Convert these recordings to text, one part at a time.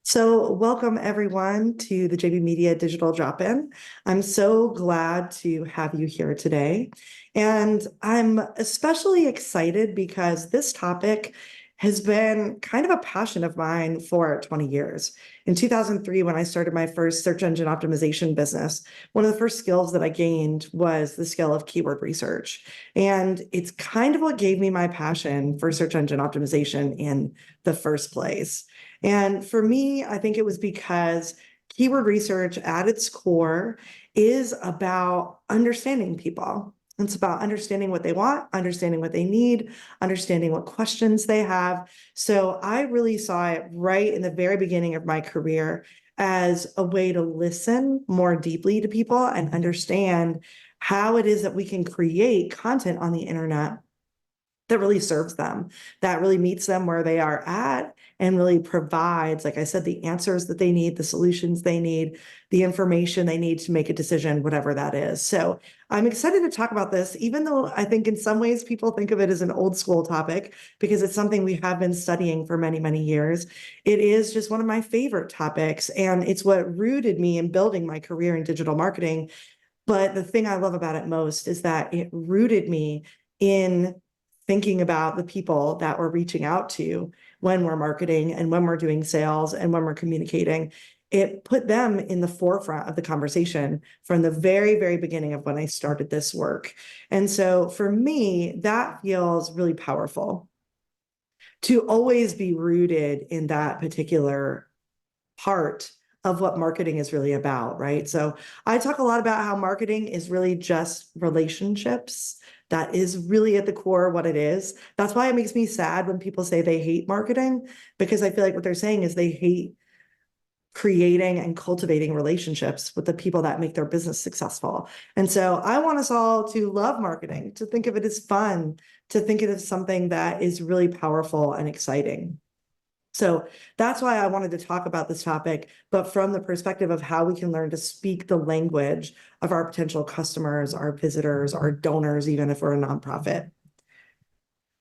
So welcome everyone to the JB Media Digital Drop-In. I'm so glad to have you here today. And I'm especially excited because this topic has been kind of a passion of mine for 20 years. In 2003, when I started my first search engine optimization business, one of the first skills that I gained was the skill of keyword research. And it's kind of what gave me my passion for search engine optimization in the first place. And for me, I think it was because keyword research at its core is about understanding people. It's about understanding what they want, understanding what they need, understanding what questions they have. So I really saw it right in the very beginning of my career as a way to listen more deeply to people and understand how it is that we can create content on the internet that really serves them, that really meets them where they are at and really provides, like I said, the answers that they need, the solutions they need, the information they need to make a decision, whatever that is. So I'm excited to talk about this, even though I think in some ways people think of it as an old school topic because it's something we have been studying for many, many years. It is just one of my favorite topics, and it's what rooted me in building my career in digital marketing. But the thing I love about it most is that it rooted me in thinking about the people that we're reaching out to when we're marketing and when we're doing sales and when we're communicating. It put them in the forefront of the conversation from the very, very beginning of when I started this work. And so for me, that feels really powerful to always be rooted in that particular part of what marketing is really about, right? So I talk a lot about how marketing is really just relationships. That is really at the core what it is. That's why it makes me sad when people say they hate marketing, because I feel like what they're saying is they hate creating and cultivating relationships with the people that make their business successful. And so I want us all to love marketing, to think of it as fun, to think of it as something that is really powerful and exciting. So that's why I wanted to talk about this topic, but from the perspective of how we can learn to speak the language of our potential customers, our visitors, our donors, even if we're a nonprofit.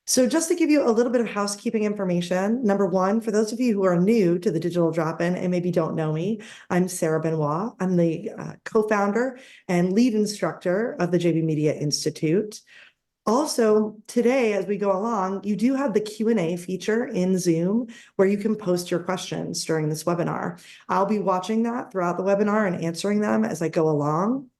So just to give you a little bit of housekeeping information, number one, for those of you who are new to the Digital Drop-In and maybe don't know me, I'm Sarah Benoit. I'm the co-founder and lead instructor of the JB Media Institute. Also, today, as we go along, you do have the Q&A feature in Zoom where you can post your questions during this webinar. I'll be watching that throughout the webinar and answering them as I go along.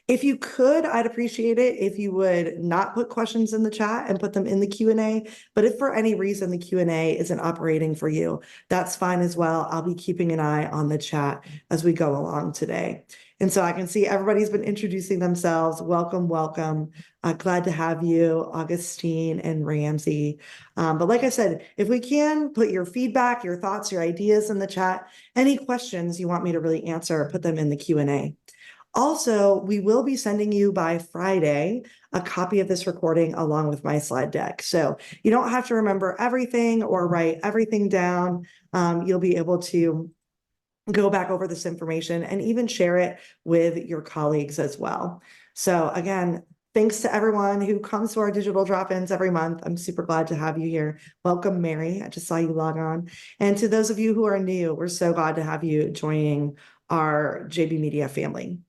If you could, I'd appreciate it if you would not put questions in the chat and put them in the Q&A. But if for any reason the Q&A isn't operating for you, that's fine as well. I'll be keeping an eye on the chat as we go along today. And so I can see everybody's been introducing themselves. Welcome, welcome. Glad to have you, Augustine and Ramsey. But like I said, if we can, put your feedback, your thoughts, your ideas in the chat. Any questions you want me to really answer, put them in the Q&A. Also, we will be sending you by Friday a copy of this recording along with my slide deck. So you don't have to remember everything or write everything down. You'll be able to go back over this information and even share it with your colleagues as well. So again, thanks to everyone who comes to our digital drop-ins every month. I'm super glad to have you here. Welcome, Mary. I just saw you log on. And to those of you who are new, we're so glad to have you joining our JB Media family.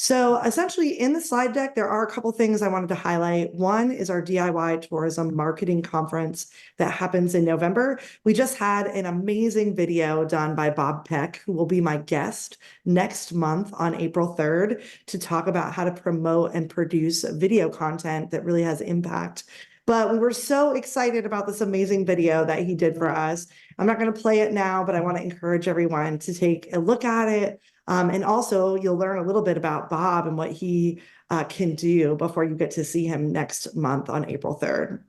So essentially in the slide deck, there are a couple things I wanted to highlight. One is our DIY tourism marketing conference that happens in November. We just had an amazing video done by Bob Peck, who will be my guest next month on April 3rd to talk about how to promote and produce video content that really has impact. But we were so excited about this amazing video that he did for us. I'm not going to play it now, but I want to encourage everyone to take a look at it. And also, you'll learn a little bit about Bob and what he can do before you get to see him next month on April 3rd.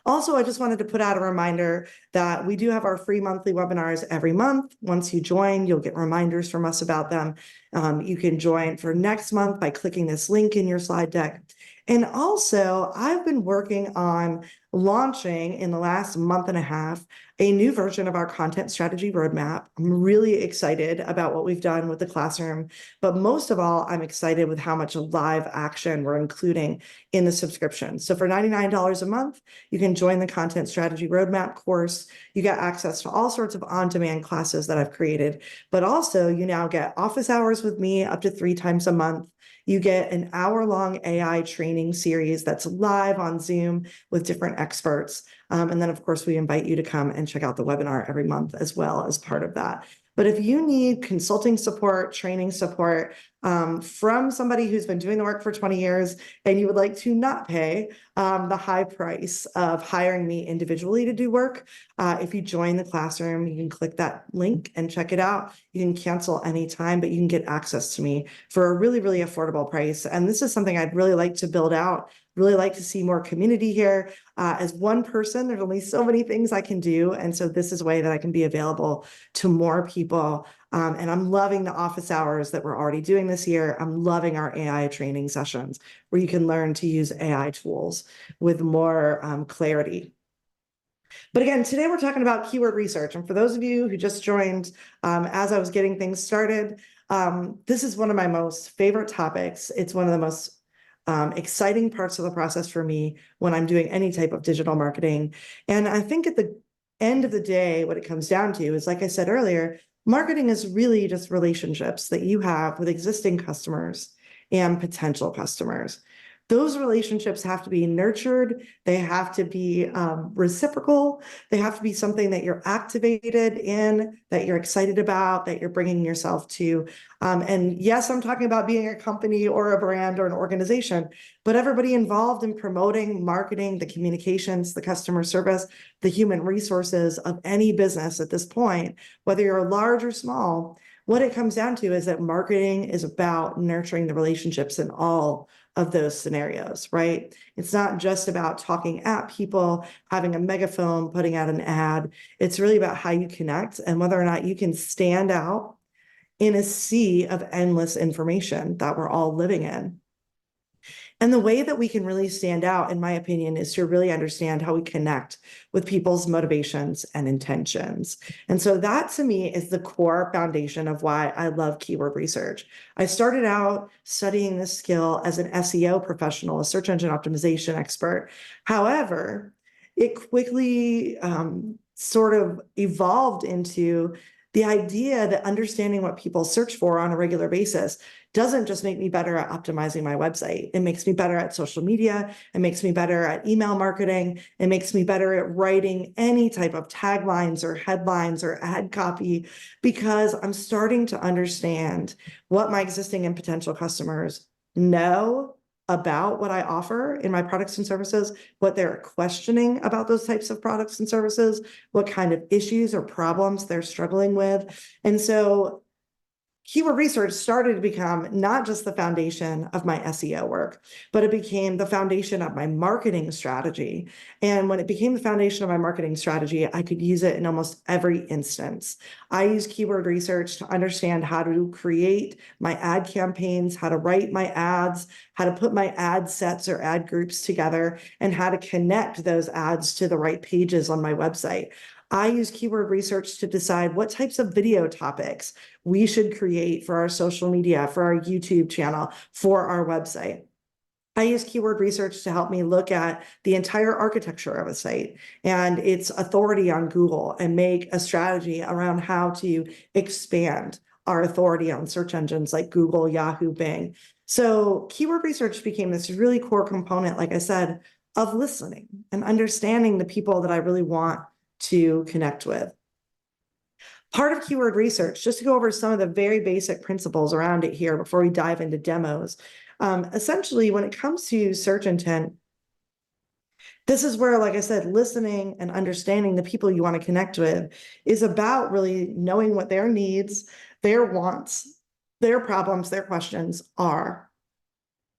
Also, I just wanted to put out a reminder that we do have our free monthly webinars every month. Once you join, you'll get reminders from us about them. You can join for next month by clicking this link in your slide deck. And also, I've been working on launching in the last month and a half a new version of our content strategy roadmap. I'm really excited about what we've done with the classroom, but most of all, I'm excited with how much live action we're including in the subscription. So for $99 a month, you can join the content strategy roadmap course. You get access to all sorts of on-demand classes that I've created, but also you now get office hours with me up to 3 times a month. You get an hour-long AI training series that's live on Zoom with different experts. And then, of course, we invite you to come and check out the webinar every month as well as part of that. But if you need consulting support, training support from somebody who's been doing the work for 20 years, and you would like to not pay the high price of hiring me individually to do work, if you join the classroom, you can click that link and check it out. You can cancel anytime, but you can get access to me for a really, really affordable price. And this is something I'd really like to build out. Really like to see more community here. As one person, there's only so many things I can do. And so this is a way that I can be available to more people. And I'm loving the office hours that we're already doing this year. I'm loving our AI training sessions where you can learn to use AI tools with more clarity. But again, today we're talking about keyword research. And for those of you who just joined as I was getting things started, this is one of my most favorite topics. It's one of the most exciting parts of the process for me when I'm doing any type of digital marketing. And I think at the end of the day, what it comes down to is, like I said earlier, marketing is really just relationships that you have with existing customers and potential customers. Those relationships have to be nurtured. They have to be reciprocal. They have to be something that you're activated in, that you're excited about, that you're bringing yourself to. And yes, I'm talking about being a company or a brand or an organization, but everybody involved in promoting, marketing, the communications, the customer service, the human resources of any business at this point, whether you're large or small, what it comes down to is that marketing is about nurturing the relationships in all of those scenarios, right? It's not just about talking at people, having a megaphone, putting out an ad. It's really about how you connect and whether or not you can stand out in a sea of endless information that we're all living in. And the way that we can really stand out, in my opinion, is to really understand how we connect with people's motivations and intentions. And so that to me is the core foundation of why I love keyword research. I started out studying this skill as an SEO professional, a search engine optimization expert. However, it quickly sort of evolved into the idea that understanding what people search for on a regular basis doesn't just make me better at optimizing my website. It makes me better at social media. It makes me better at email marketing. It makes me better at writing any type of taglines or headlines or ad copy, because I'm starting to understand what my existing and potential customers know about what I offer in my products and services, what they're questioning about those types of products and services, what kind of issues or problems they're struggling with. And so keyword research started to become not just the foundation of my SEO work, but it became the foundation of my marketing strategy. And when it became the foundation of my marketing strategy, I could use it in almost every instance. I use keyword research to understand how to create my ad campaigns, how to write my ads, how to put my ad sets or ad groups together, and how to connect those ads to the right pages on my website. I use keyword research to decide what types of video topics we should create for our social media, for our YouTube channel, for our website. I use keyword research to help me look at the entire architecture of a site and its authority on Google and make a strategy around how to expand our authority on search engines like Google, Yahoo, Bing. So keyword research became this really core component, like I said, of listening and understanding the people that I really want to connect with. Part of keyword research, just to go over some of the very basic principles around it here before we dive into demos. Essentially, when it comes to search intent, this is where, like I said, listening and understanding the people you want to connect with is about really knowing what their needs, their wants, their problems, their questions are.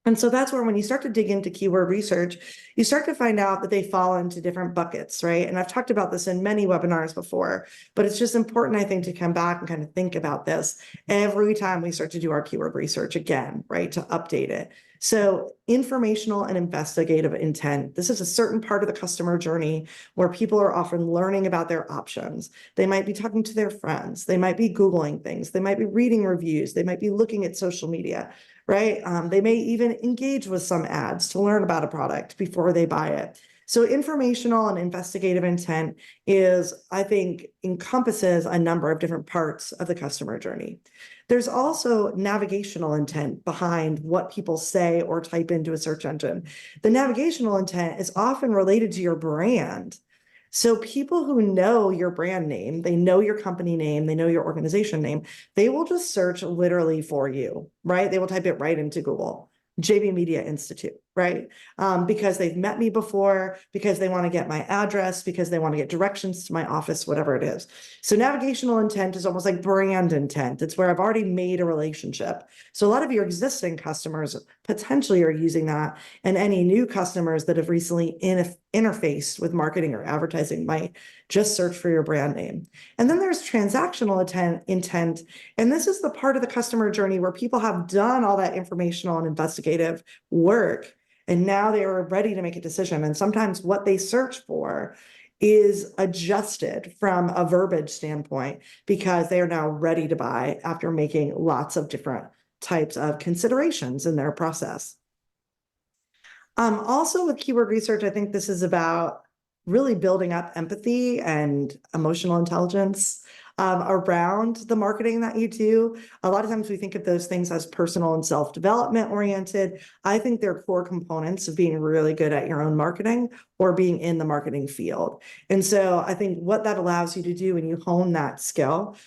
And so that's where, when you start to dig into keyword research, you start to find out that they fall into different buckets, right? And I've talked about this in many webinars before, but it's just important, I think, to come back and kind of think about this every time we start to do our keyword research again, right? To update it. So informational and investigative intent. This is a certain part of the customer journey where people are often learning about their options. They might be talking to their friends. They might be Googling things. They might be reading reviews. They might be looking at social media, right? They may even engage with some ads to learn about a product before they buy it. So informational and investigative intent is, I think, encompasses a number of different parts of the customer journey. There's also navigational intent behind what people say or type into a search engine. The navigational intent is often related to your brand. So people who know your brand name, they know your company name, they know your organization name, they will just search literally for you, right? They will type it right into Google. JB Media Institute, right? Because they've met me before, because they want to get my address, because they want to get directions to my office, whatever it is. So navigational intent is almost like brand intent. It's where I've already made a relationship. So a lot of your existing customers potentially are using that, and any new customers that have recently interfaced with marketing or advertising might just search for your brand name. And then there's transactional intent, and this is the part of the customer journey where people have done all that informational and investigative work, and now they are ready to make a decision. And sometimes what they search for is adjusted from a verbiage standpoint because they are now ready to buy after making lots of different types of considerations in their process. Also with keyword research, I think this is about really building up empathy and emotional intelligence around the marketing that you do. A lot of times we think of those things as personal and self-development oriented. I think they're core components of being really good at your own marketing or being in the marketing field. And so I think what that allows you to do when you hone that skill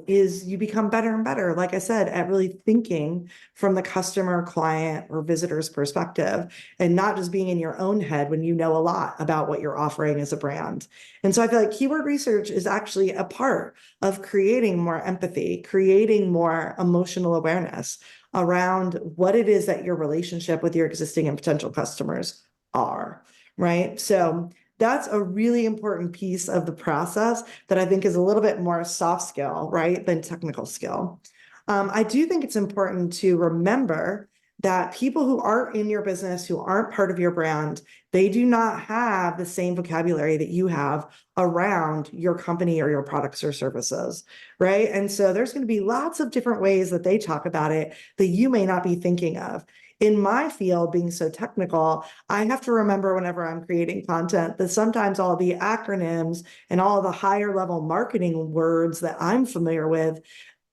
is you become better and better, like I said, at really thinking from the customer, client, or visitor's perspective, and not just being in your own head when you know a lot about what you're offering as a brand. And so I feel like keyword research is actually a part of creating more empathy, creating more emotional awareness around what it is that your relationship with your existing and potential customers are, right? So that's a really important piece of the process that I think is a little bit more soft skill, right, than technical skill. I do think it's important to remember that people who aren't in your business, who aren't part of your brand, they do not have the same vocabulary that you have around your company or your products or services, right? And so there's going to be lots of different ways that they talk about it that you may not be thinking of. In my field, being so technical, I have to remember whenever I'm creating content that sometimes all the acronyms and all the higher level marketing words that I'm familiar with,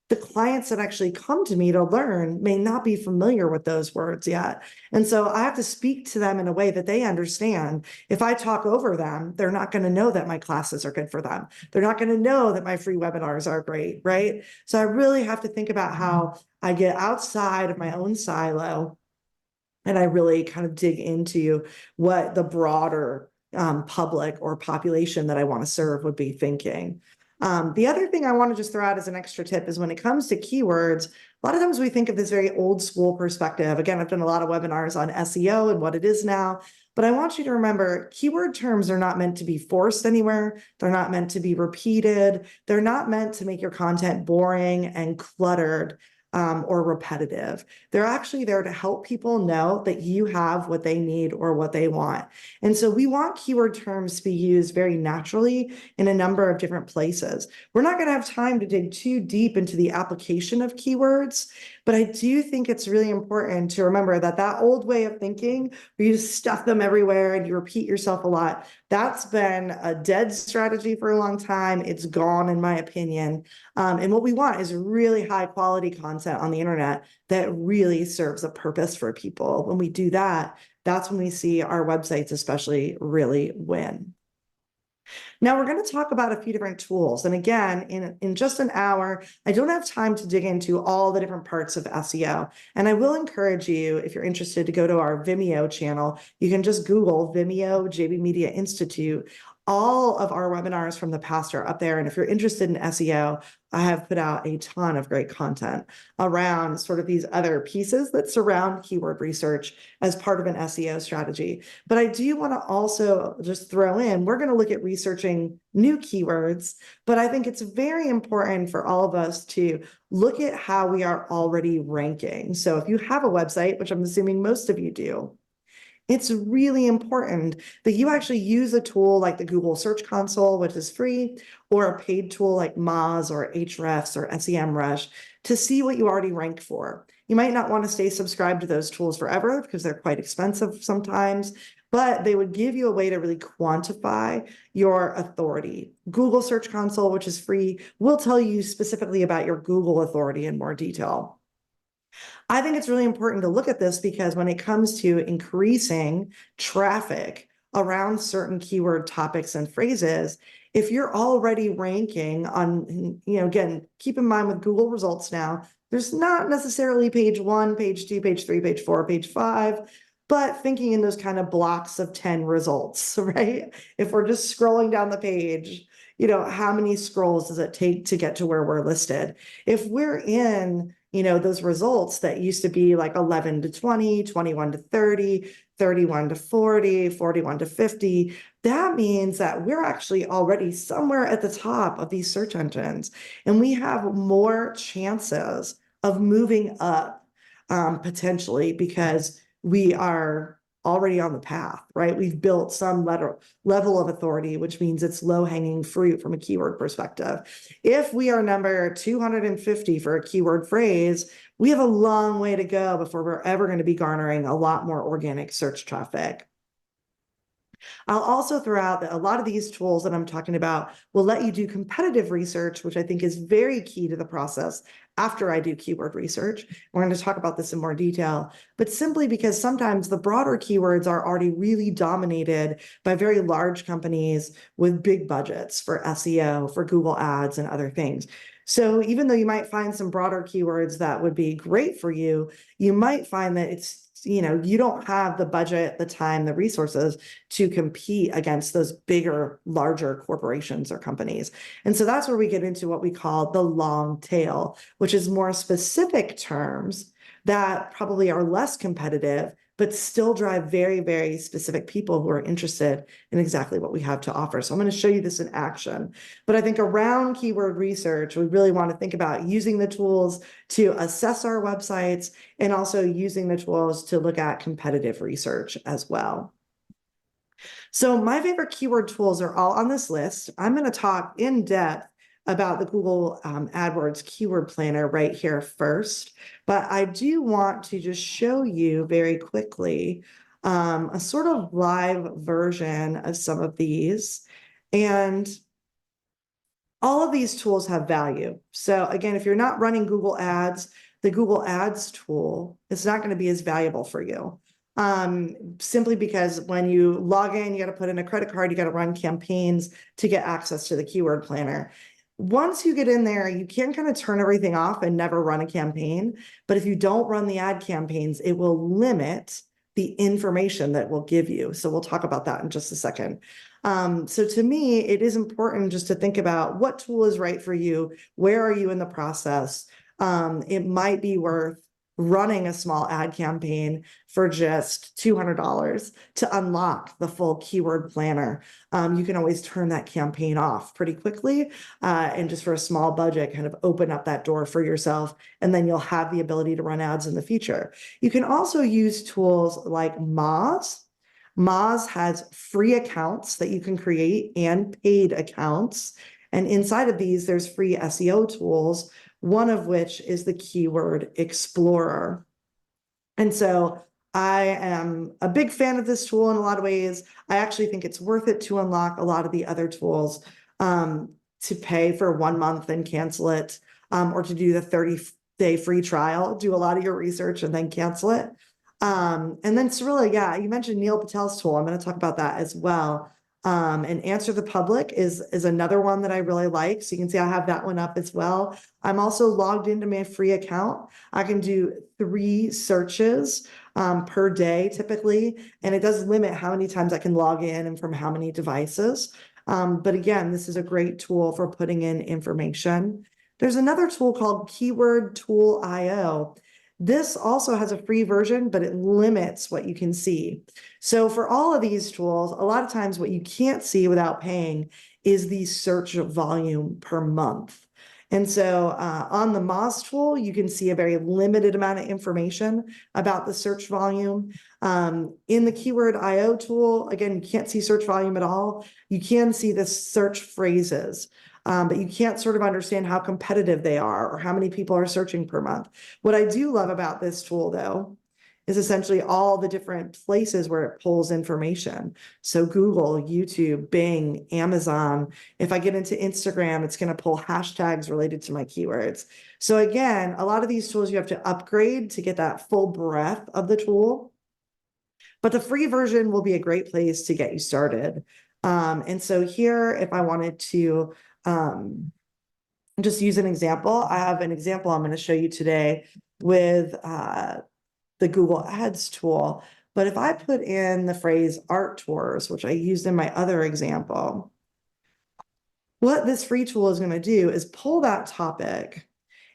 the clients that actually come to me to learn may not be familiar with those words yet. And so I have to speak to them in a way that they understand. If I talk over them, they're not going to know that my classes are good for them. They're not going to know that my free webinars are great, right? So I really have to think about how I get outside of my own silo and I really kind of dig into what the broader public or population that I want to serve would be thinking. The other thing I want to just throw out as an extra tip is when it comes to keywords, a lot of times we think of this very old school perspective. Again, I've done a lot of webinars on SEO and what it is now, but I want you to remember keyword terms are not meant to be forced anywhere. They're not meant to be repeated. They're not meant to make your content boring and cluttered or repetitive. They're actually there to help people know that you have what they need or what they want. And so we want keyword terms to be used very naturally in a number of different places. We're not going to have time to dig too deep into the application of keywords, but I do think it's really important to remember that that old way of thinking, where you just stuff them everywhere and you repeat yourself a lot, that's been a dead strategy for a long time. It's gone, in my opinion. And what we want is really high quality content on the internet that really serves a purpose for people. When we do that, that's when we see our websites especially really win. Now we're going to talk about a few different tools. And again, in just an hour, I don't have time to dig into all the different parts of SEO. And I will encourage you, if you're interested, to go to our Vimeo channel. You can just Google Vimeo JB Media Institute. all of our webinars from the past are up there. And if you're interested in SEO, I have put out a ton of great content around sort of these other pieces that surround keyword research as part of an SEO strategy. But I do want to also just throw in, we're going to look at researching new keywords, but I think it's very important for all of us to look at how we are already ranking. So if you have a website, which I'm assuming most of you do, it's really important that you actually use a tool like the Google Search Console, which is free, or a paid tool like Moz or Ahrefs or SEMrush to see what you already rank for. You might not want to stay subscribed to those tools forever because they're quite expensive sometimes, but they would give you a way to really quantify your authority. Google Search Console, which is free, will tell you specifically about your Google authority in more detail. I think it's really important to look at this because when it comes to increasing traffic around certain keyword topics and phrases, if you're already ranking on, again, keep in mind with Google results now, there's not necessarily page 1, page 2, page 3, page 4, page 5, but thinking in those kind of blocks of 10 results, right? If we're just scrolling down the page, how many scrolls does it take to get to where we're listed? If we're in those results that used to be like 11 to 20, 21 to 30, 31 to 40, 41 to 50, that means that we're actually already somewhere at the top of these search engines. And we have more chances of moving up potentially because we are already on the path, right? We've built some level of authority, which means it's low-hanging fruit from a keyword perspective. If we are number 250 for a keyword phrase, we have a long way to go before we're ever going to be garnering a lot more organic search traffic. I'll also throw out that a lot of these tools that I'm talking about will let you do competitive research, which I think is very key to the process after I do keyword research. We're going to talk about this in more detail, but simply because sometimes the broader keywords are already really dominated by very large companies with big budgets for SEO, for Google Ads and other things. So even though you might find some broader keywords that would be great for you, you might find that it's you don't have the budget, the time, the resources to compete against those bigger, larger corporations or companies. And so that's where we get into what we call the long tail, which is more specific terms that probably are less competitive, but still drive very, very specific people who are interested in exactly what we have to offer. So I'm going to show you this in action. But I think around keyword research, we really want to think about using the tools to assess our websites and also using the tools to look at competitive research as well. So my favorite keyword tools are all on this list. I'm going to talk in depth about the Google AdWords Keyword Planner right here first, but I do want to just show you very quickly a sort of live version of some of these. And all of these tools have value. So again, if you're not running Google Ads, the Google Ads tool is not going to be as valuable for you. Simply because when you log in, you got to put in a credit card, you got to run campaigns to get access to the keyword planner. Once you get in there, you can kind of turn everything off and never run a campaign. But if you don't run the ad campaigns, it will limit the information that will give you. So we'll talk about that in just a second. So to me, it is important just to think about what tool is right for you. Where are you in the process? It might be worth running a small ad campaign for just $200 to unlock the full keyword planner. You can always turn that campaign off pretty quickly and just for a small budget, kind of open up that door for yourself, and then you'll have the ability to run ads in the future. You can also use tools like Moz. Moz has free accounts that you can create and paid accounts. And inside of these, there's free SEO tools, one of which is the Keyword Explorer. And so I am a big fan of this tool in a lot of ways. I actually think it's worth it to unlock a lot of the other tools, to pay for 1 month and cancel it, or to do the 30-day free trial, do a lot of your research and then cancel it. And then Cirilla, yeah, you mentioned Neil Patel's tool. I'm going to talk about that as well. And Answer the Public is another one that I really like. So you can see I have that one up as well. I'm also logged into my free account. I can do 3 searches per day typically, and it does limit how many times I can log in and from how many devices. But again, this is a great tool for putting in information. There's another tool called Keyword Tool IO. This also has a free version, but it limits what you can see. So for all of these tools, a lot of times what you can't see without paying is the search volume per month. And so on the Moz tool, you can see a very limited amount of information about the search volume. In the Keyword IO tool, again, you can't see search volume at all. You can see the search phrases, but you can't sort of understand how competitive they are or how many people are searching per month. What I do love about this tool, though, is essentially all the different places where it pulls information. So Google, YouTube, Bing, Amazon. If I get into Instagram, it's going to pull hashtags related to my keywords. So again, a lot of these tools you have to upgrade to get that full breadth of the tool. But the free version will be a great place to get you started. And so here, if I wanted to just use an example, I have an example I'm going to show you today with the Google Ads tool. But if I put in the phrase art tours, which I used in my other example, what this free tool is going to do is pull that topic,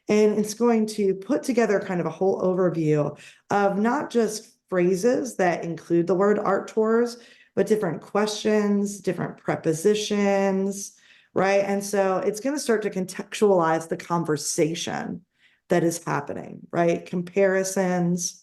and it's going to put together kind of a whole overview of not just phrases that include the word art tours, but different questions, different prepositions, right? And so it's going to start to contextualize the conversation that is happening, right? Comparisons.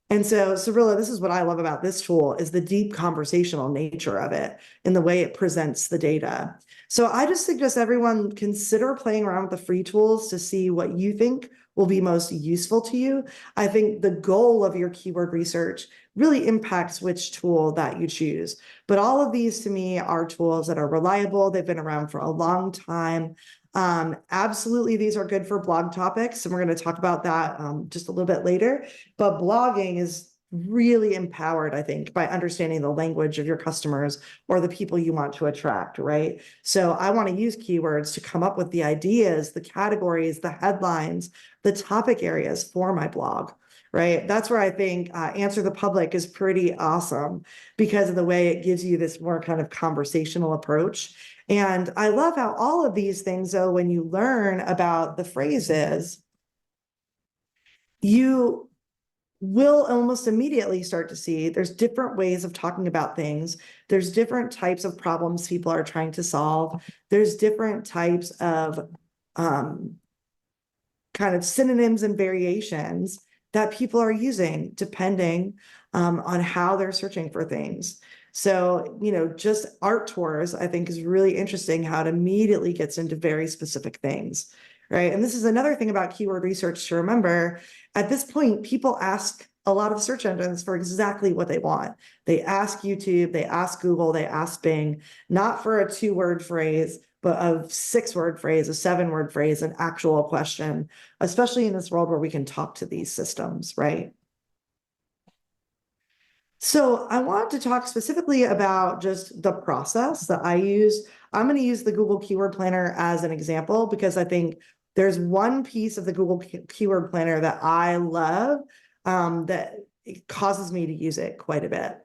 And so, Cirilla, this is what I love about this tool is the deep conversational nature of it and the way it presents the data. So I just suggest everyone consider playing around with the free tools to see what you think will be most useful to you. I think the goal of your keyword research really impacts which tool that you choose. But all of these to me are tools that are reliable. They've been around for a long time. Absolutely, these are good for blog topics, and we're going to talk about that just a little bit later. But blogging is really empowered, I think, by understanding the language of your customers or the people you want to attract, right? So I want to use keywords to come up with the ideas, the categories, the headlines, the topic areas for my blog, right? That's where I think Answer the Public is pretty awesome because of the way it gives you this more kind of conversational approach. And I love how all of these things, though, when you learn about the phrases, you will almost immediately start to see there's different ways of talking about things. There's different types of problems people are trying to solve. There's different types of kind of synonyms and variations that people are using depending on how they're searching for things. So, just art tours, I think, is really interesting how it immediately gets into very specific things, right? And this is another thing about keyword research to remember. At this point, people ask a lot of search engines for exactly what they want. They ask YouTube, they ask Google, they ask Bing, not for a 2-word phrase, but a 6-word phrase, a 7-word phrase, an actual question, especially in this world where we can talk to these systems, right? So I want to talk specifically about just the process that I use. I'm going to use the Google Keyword Planner as an example because I think there's one piece of the Google Keyword Planner that I love that it causes me to use it quite a bit.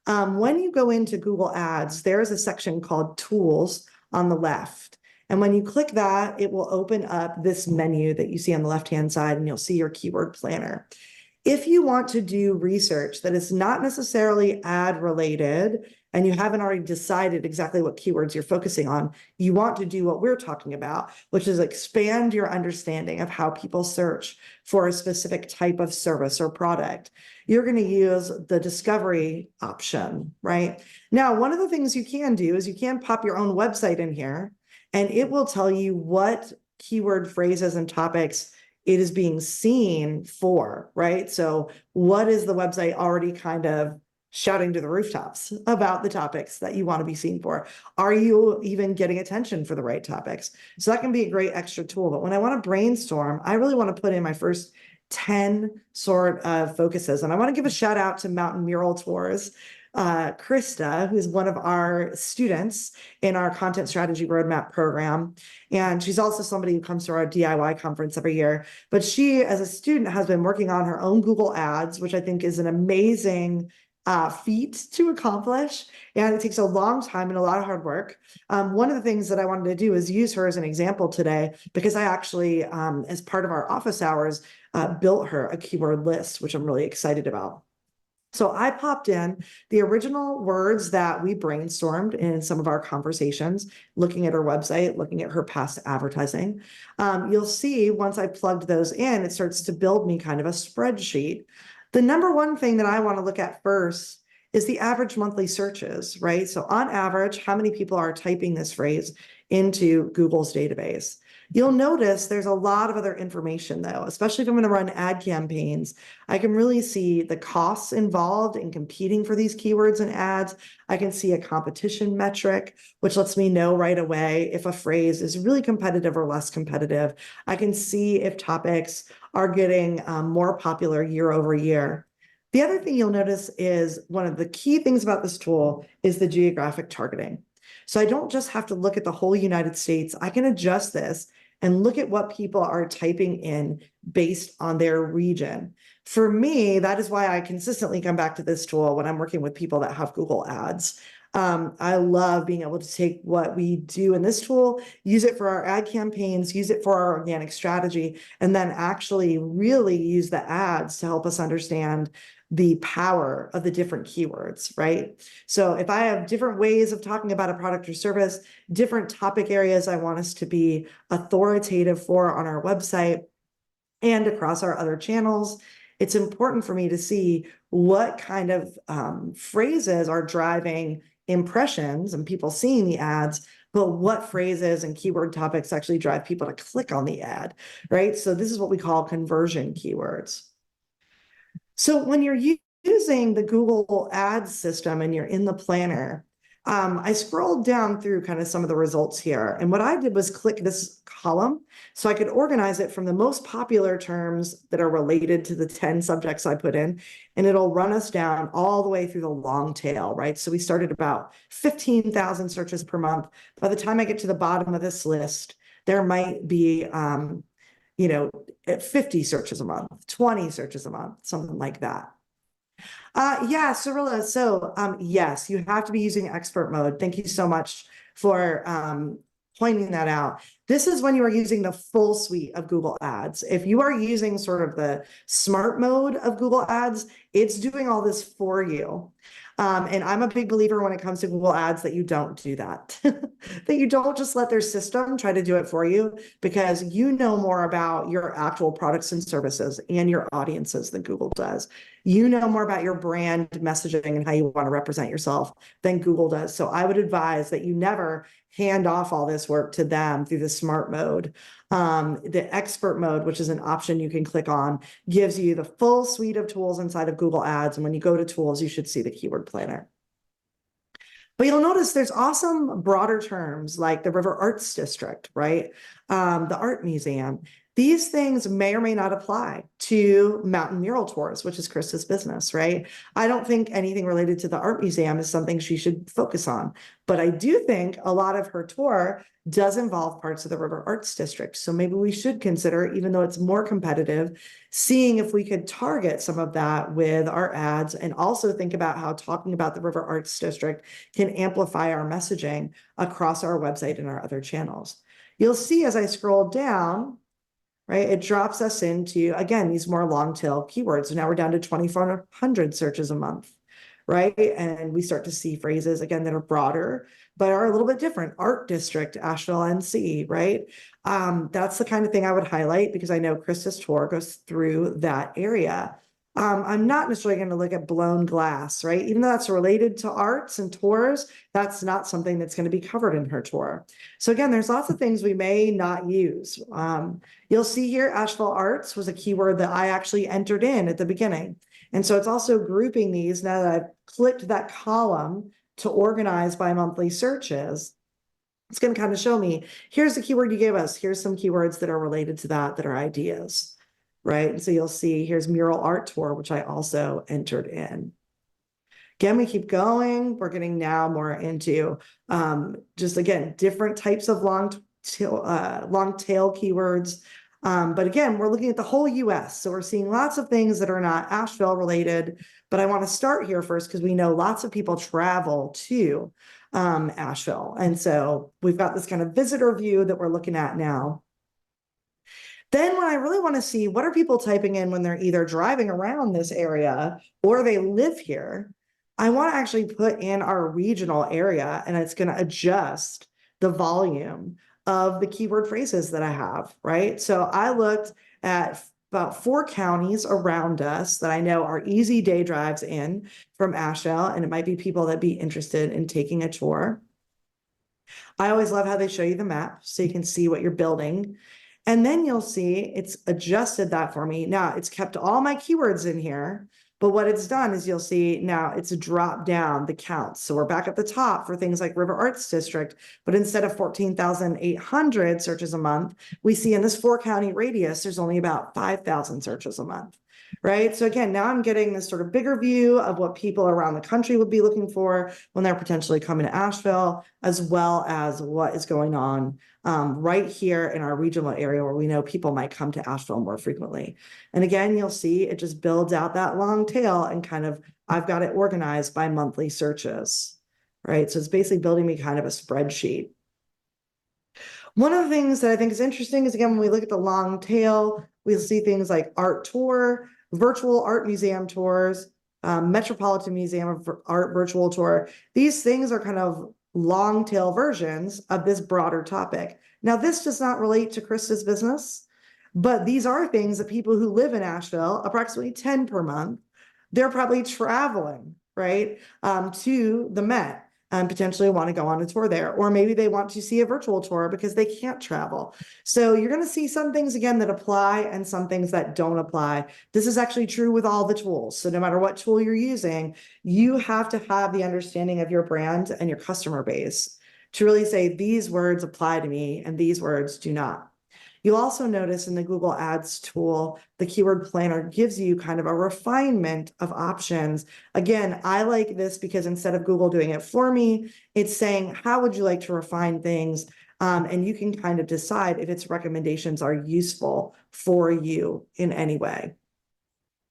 When you go into Google Ads, there is a section called Tools on the left. And when you click that, it will open up this menu that you see on the left-hand side, and you'll see your Keyword Planner. If you want to do research that is not necessarily ad related, and you haven't already decided exactly what keywords you're focusing on, you want to do what we're talking about, which is expand your understanding of how people search for a specific type of service or product. You're going to use the discovery option, right? Now, one of the things you can do is you can pop your own website in here, and it will tell you what keyword phrases and topics it is being seen for, right? So what is the website already kind of shouting to the rooftops about the topics that you want to be seen for? Are you even getting attention for the right topics? So that can be a great extra tool. But when I want to brainstorm, I really want to put in my first 10 sort of focuses. And I want to give a shout out to Mountain Mural Tours. Krista, who's one of our students in our content strategy roadmap program. And she's also somebody who comes to our DIY conference every year. But she, as a student, has been working on her own Google Ads, which I think is an amazing feat to accomplish. And it takes a long time and a lot of hard work. One of the things that I wanted to do is use her as an example today, because I actually, as part of our office hours, built her a keyword list, which I'm really excited about. So I popped in the original words that we brainstormed in some of our conversations, looking at her website, looking at her past advertising. You'll see once I plugged those in, it starts to build me kind of a spreadsheet. The number one thing that I want to look at first is the average monthly searches, right? So on average, how many people are typing this phrase into Google's database? You'll notice there's a lot of other information though, especially if I'm going to run ad campaigns. I can really see the costs involved in competing for these keywords and ads. I can see a competition metric, which lets me know right away if a phrase is really competitive or less competitive. I can see if topics are getting more popular year over year. The other thing you'll notice is one of the key things about this tool is the geographic targeting. So I don't just have to look at the whole United States. I can adjust this and look at what people are typing in based on their region. For me, that is why I consistently come back to this tool when I'm working with people that have Google Ads. I love being able to take what we do in this tool, use it for our ad campaigns, use it for our organic strategy, and then actually really use the ads to help us understand the power of the different keywords, right? So if I have different ways of talking about a product or service, different topic areas I want us to be authoritative for on our website and across our other channels, it's important for me to see what kind of phrases are driving impressions and people seeing the ads, but what phrases and keyword topics actually drive people to click on the ad, right? So this is what we call conversion keywords. So when you're using the Google Ads system and you're in the planner, I scrolled down through kind of some of the results here. And what I did was click this column so I could organize it from the most popular terms that are related to the 10 subjects I put in, and it'll run us down all the way through the long tail, right? So we started about 15,000 searches per month. By the time I get to the bottom of this list, there might be, 50 searches a month, 20 searches a month, something like that. Yeah, Cirilla. So yes, you have to be using expert mode. Thank you so much for pointing that out. This is when you are using the full suite of Google Ads. If you are using sort of the smart mode of Google Ads, it's doing all this for you. And I'm a big believer when it comes to Google Ads that you don't do that, that you don't just let their system try to do it for you, because you know more about your actual products and services and your audiences than Google does. You know more about your brand messaging and how you want to represent yourself than Google does. So I would advise that you never hand off all this work to them through the smart mode. The expert mode, which is an option you can click on, gives you the full suite of tools inside of Google Ads. And when you go to tools, you should see the keyword planner. But you'll notice there's awesome broader terms like the River Arts District, right? The Art Museum. These things may or may not apply to mountain mural tours, which is Krista's business, right? I don't think anything related to the art museum is something she should focus on, but I do think a lot of her tour does involve parts of the River Arts District. So maybe we should consider, even though it's more competitive, seeing if we could target some of that with our ads, and also think about how talking about the River Arts District can amplify our messaging across our website and our other channels. You'll see as I scroll down, right, it drops us into, again, these more long tail keywords. So now we're down to 2,400 searches a month, right? And we start to see phrases, again, that are broader, but are a little bit different. Art District, Asheville, NC, right? That's the kind of thing I would highlight because I know Krista's tour goes through that area. I'm not necessarily going to look at blown glass, right? Even though that's related to arts and tours, that's not something that's going to be covered in her tour. So again, there's lots of things we may not use. You'll see here, Asheville Arts was a keyword that I actually entered in at the beginning. And so it's also grouping these now that I've clicked that column to organize by monthly searches. It's going to kind of show me, here's the keyword you gave us. Here's some keywords that are related to that are ideas. Right. And so you'll see here's mural art tour, which I also entered in. Again, we keep going. We're getting now more into just, again, different types of long tail keywords. But again, we're looking at the whole US. So we're seeing lots of things that are not Asheville related. But I want to start here first because we know lots of people travel to Asheville. And so we've got this kind of visitor view that we're looking at now. Then when I really want to see what are people typing in when they're either driving around this area or they live here, I want to actually put in our regional area, and it's going to adjust the volume of the keyword phrases that I have, right? So I looked at about 4 counties around us that I know are easy day drives in from Asheville, and it might be people that be interested in taking a tour. I always love how they show you the map so you can see what you're building. And then you'll see it's adjusted that for me. Now it's kept all my keywords in here, but what it's done is you'll see now it's dropped down the counts. So we're back at the top for things like River Arts District, but instead of 14,800 searches a month, we see in this 4 county radius, there's only about 5,000 searches a month. Right. So again, now I'm getting this sort of bigger view of what people around the country would be looking for when they're potentially coming to Asheville, as well as what is going on right here in our regional area where we know people might come to Asheville more frequently. And again, you'll see it just builds out that long tail and kind of, I've got it organized by monthly searches, right? So it's basically building me kind of a spreadsheet. One of the things that I think is interesting is, again, when we look at the long tail, we'll see things like art tour, virtual art museum tours, Metropolitan Museum of Art virtual tour. These things are kind of long tail versions of this broader topic. Now, this does not relate to Krista's business, but these are things that people who live in Asheville, approximately 10 per month, they're probably traveling, right, to the Met and potentially want to go on a tour there, or maybe they want to see a virtual tour because they can't travel. So you're going to see some things again that apply and some things that don't apply. This is actually true with all the tools. So no matter what tool you're using, you have to have the understanding of your brand and your customer base to really say these words apply to me and these words do not. You'll also notice in the Google Ads tool, the keyword planner gives you kind of a refinement of options. Again, I like this because instead of Google doing it for me, it's saying, how would you like to refine things? And you can kind of decide if its recommendations are useful for you in any way.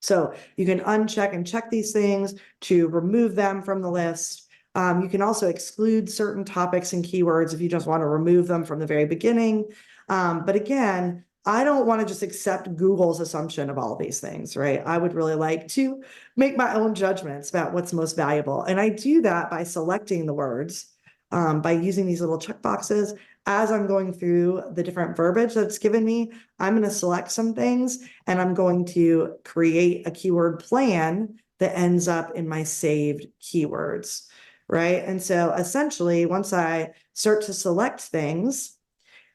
So you can uncheck and check these things to remove them from the list. You can also exclude certain topics and keywords if you just want to remove them from the very beginning. But again, I don't want to just accept Google's assumption of all these things, right? I would really like to make my own judgments about what's most valuable. And I do that by selecting the words, by using these little checkboxes. As I'm going through the different verbiage that's given me, I'm going to select some things and I'm going to create a keyword plan that ends up in my saved keywords, right? And so essentially, once I start to select things,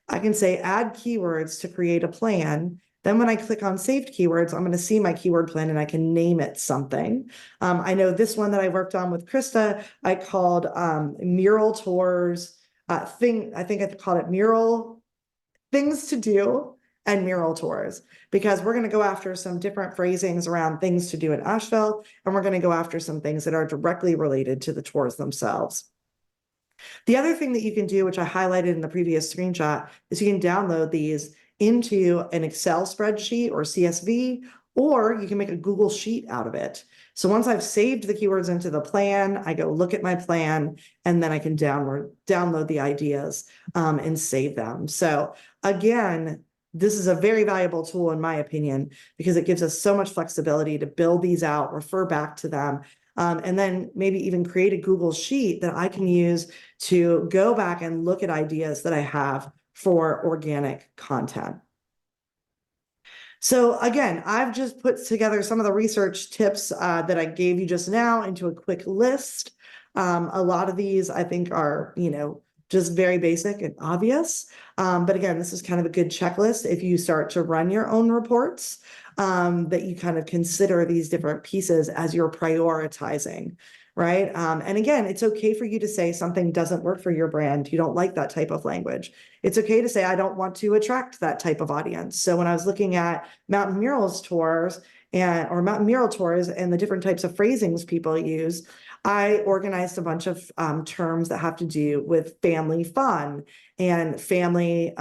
I can say add keywords to create a plan. Then when I click on saved keywords, I'm going to see my keyword plan and I can name it something. I know this one that I worked on with Krista, I called mural tours I think I called it mural things to do and mural tours, because we're going to go after some different phrasings around things to do in Asheville, and we're going to go after some things that are directly related to the tours themselves. The other thing that you can do, which I highlighted in the previous screenshot, is you can download these into an Excel spreadsheet or CSV, or you can make a Google Sheet out of it. So once I've saved the keywords into the plan, I go look at my plan, and then I can download the ideas and save them. So again, this is a very valuable tool in my opinion, because it gives us so much flexibility to build these out, refer back to them, and then maybe even create a Google Sheet that I can use to go back and look at ideas that I have for organic content. So again, I've just put together some of the research tips that I gave you just now into a quick list. A lot of these I think are, just very basic and obvious. But again, this is kind of a good checklist if you start to run your own reports, that you kind of consider these different pieces as you're prioritizing, right? And again, it's okay for you to say something doesn't work for your brand. You don't like that type of language. It's okay to say, I don't want to attract that type of audience. So when I was looking at mountain murals tours or mountain mural tours and the different types of phrasings people use, I organized a bunch of terms that have to do with family fun and family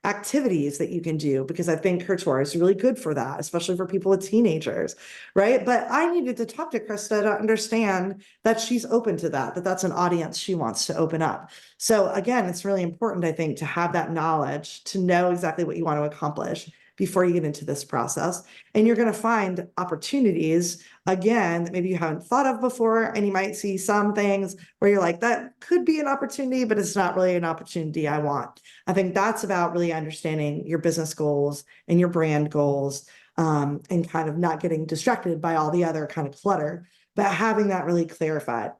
activities that you can do, because I think her tour is really good for that, especially for people with teenagers, right? But I needed to talk to Krista to understand that she's open to that, that that's an audience she wants to open up. So again, it's really important, I think, to have that knowledge, to know exactly what you want to accomplish before you get into this process. And you're going to find opportunities, again, that maybe you haven't thought of before. And you might see some things where you're like, that could be an opportunity, but it's not really an opportunity I want. I think that's about really understanding your business goals and your brand goals, and kind of not getting distracted by all the other kind of clutter, but having that really clarified.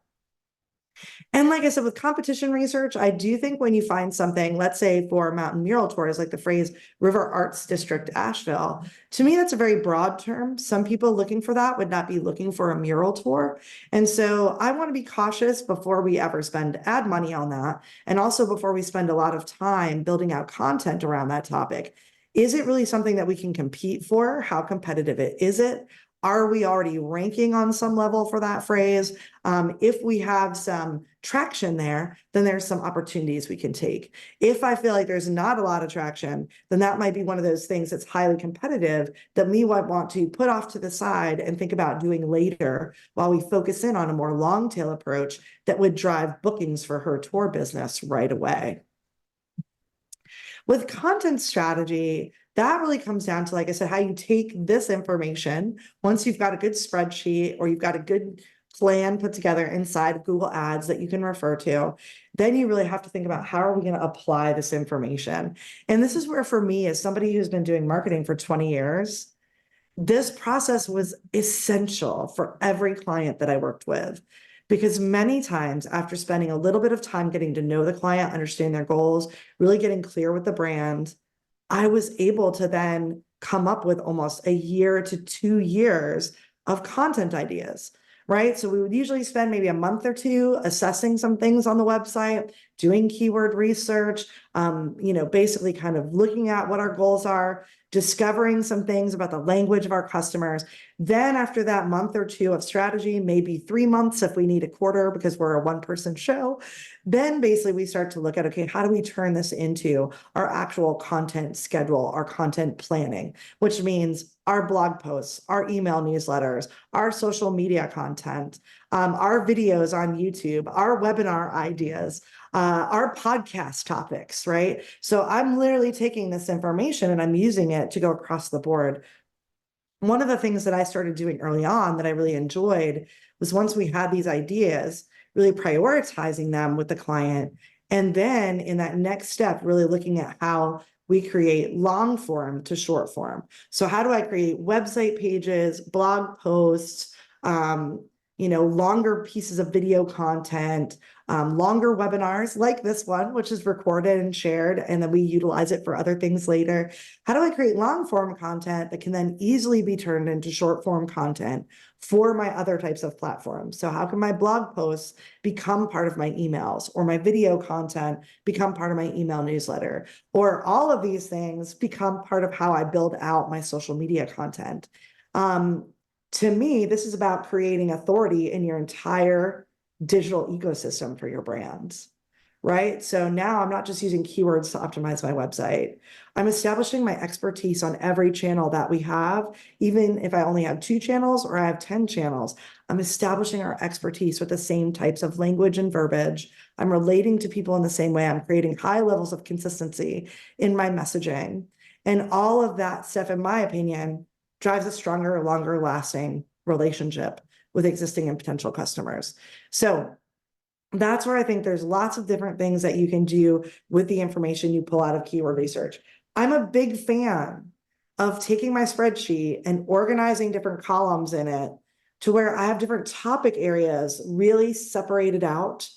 And like I said, with competition research, I do think when you find something, let's say for mountain mural tours, like the phrase River Arts District Asheville, to me, that's a very broad term. Some people looking for that would not be looking for a mural tour. And so I want to be cautious before we ever spend ad money on that. And also before we spend a lot of time building out content around that topic. Is it really something that we can compete for? How competitive is it? Are we already ranking on some level for that phrase? If we have some traction there, then there's some opportunities we can take. If I feel like there's not a lot of traction, then that might be one of those things that's highly competitive that we might want to put off to the side and think about doing later while we focus in on a more long tail approach that would drive bookings for her tour business right away. With content strategy, that really comes down to, like I said, how you take this information once you've got a good spreadsheet or you've got a good plan put together inside of Google Ads that you can refer to. Then you really have to think about, how are we going to apply this information? And this is where, for me, as somebody who's been doing marketing for 20 years, this process was essential for every client that I worked with. Because many times, after spending a little bit of time getting to know the client, understand their goals, really getting clear with the brand, I was able to then come up with almost a year to 2 years of content ideas, right? So we would usually spend maybe a month or two assessing some things on the website, doing keyword research, basically kind of looking at what our goals are, discovering some things about the language of our customers. Then after that month or two of strategy, maybe 3 months if we need a quarter because we're a one-person show, then basically we start to look at, okay, how do we turn this into our actual content schedule, our content planning, which means our blog posts, our email newsletters, our social media content, our videos on YouTube, our webinar ideas, our podcast topics, right? So I'm literally taking this information and I'm using it to go across the board. One of the things that I started doing early on that I really enjoyed was, once we had these ideas, really prioritizing them with the client. And then in that next step, really looking at how we create long form to short form. So how do I create website pages, blog posts, longer pieces of video content, longer webinars like this one, which is recorded and shared, and then we utilize it for other things later. How do I create long form content that can then easily be turned into short form content for my other types of platforms? So how can my blog posts become part of my emails, or my video content become part of my email newsletter, or all of these things become part of how I build out my social media content? To me, this is about creating authority in your entire digital ecosystem for your brands, right? So now I'm not just using keywords to optimize my website. I'm establishing my expertise on every channel that we have, even if I only have 2 channels or I have 10 channels. I'm establishing our expertise with the same types of language and verbiage. I'm relating to people in the same way. I'm creating high levels of consistency in my messaging. And all of that stuff, in my opinion, drives a stronger, longer lasting relationship with existing and potential customers. So that's where I think there's lots of different things that you can do with the information you pull out of keyword research. I'm a big fan of taking my spreadsheet and organizing different columns in it to where I have different topic areas really separated out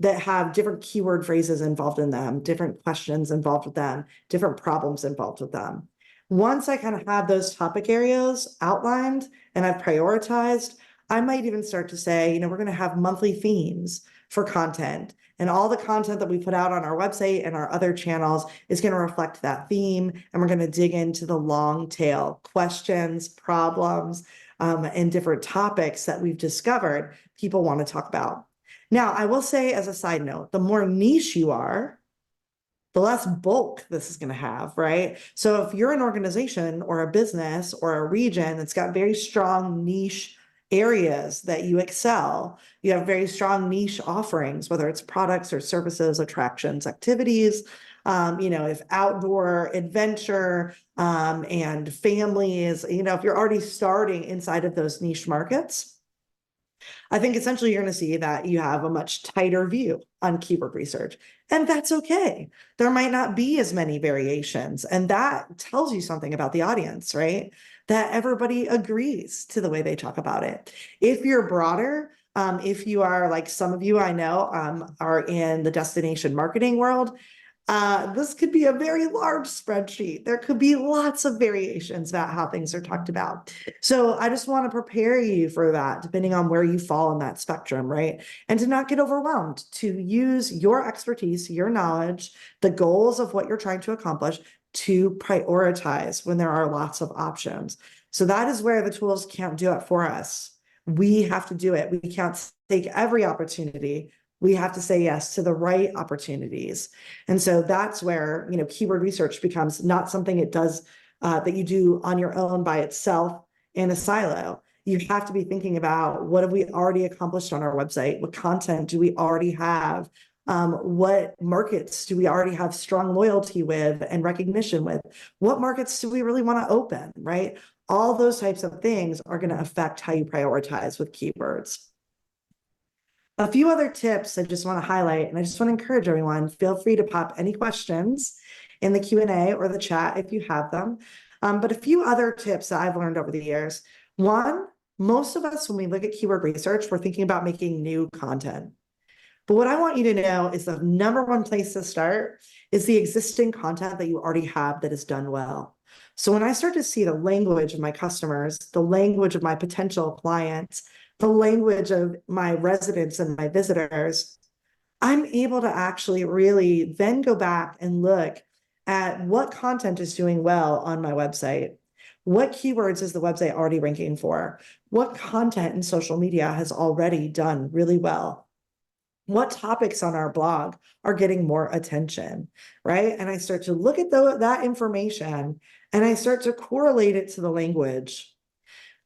that have different keyword phrases involved in them, different questions involved with them, different problems involved with them. Once I kind of have those topic areas outlined and I've prioritized, I might even start to say, we're going to have monthly themes for content, and all the content that we put out on our website and our other channels is going to reflect that theme. And we're going to dig into the long tail questions, problems, and different topics that we've discovered people want to talk about. Now, I will say as a side note, the more niche you are, the less bulk this is going to have, right? So if you're an organization or a business or a region that's got very strong niche areas that you excel, you have very strong niche offerings, whether it's products or services, attractions, activities, if outdoor adventure and families, if you're already starting inside of those niche markets, I think essentially you're going to see that you have a much tighter view on keyword research, and that's okay. There might not be as many variations, and that tells you something about the audience, right? That everybody agrees to the way they talk about it. If you're broader, if you are like some of you I know are in the destination marketing world, this could be a very large spreadsheet. There could be lots of variations about how things are talked about. So I just want to prepare you for that, depending on where you fall in that spectrum, right? And to not get overwhelmed, to use your expertise, your knowledge, the goals of what you're trying to accomplish to prioritize when there are lots of options. So that is where the tools can't do it for us. We have to do it. We can't take every opportunity. We have to say yes to the right opportunities. And so that's where, keyword research becomes not something it does that you do on your own by itself in a silo. You have to be thinking about, what have we already accomplished on our website? What content do we already have? What markets do we already have strong loyalty with and recognition with? What markets do we really want to open, right? All those types of things are going to affect how you prioritize with keywords. A few other tips I just want to highlight, and I just want to encourage everyone, feel free to pop any questions in the Q&A or the chat if you have them. But a few other tips that I've learned over the years. One, most of us, when we look at keyword research, we're thinking about making new content. But what I want you to know is the number one place to start is the existing content that you already have that is done well. So when I start to see the language of my customers, the language of my potential clients, the language of my residents and my visitors, I'm able to actually really then go back and look at what content is doing well on my website. What keywords is the website already ranking for? What content in social media has already done really well? What topics on our blog are getting more attention, right? And I start to look at that information and I start to correlate it to the language.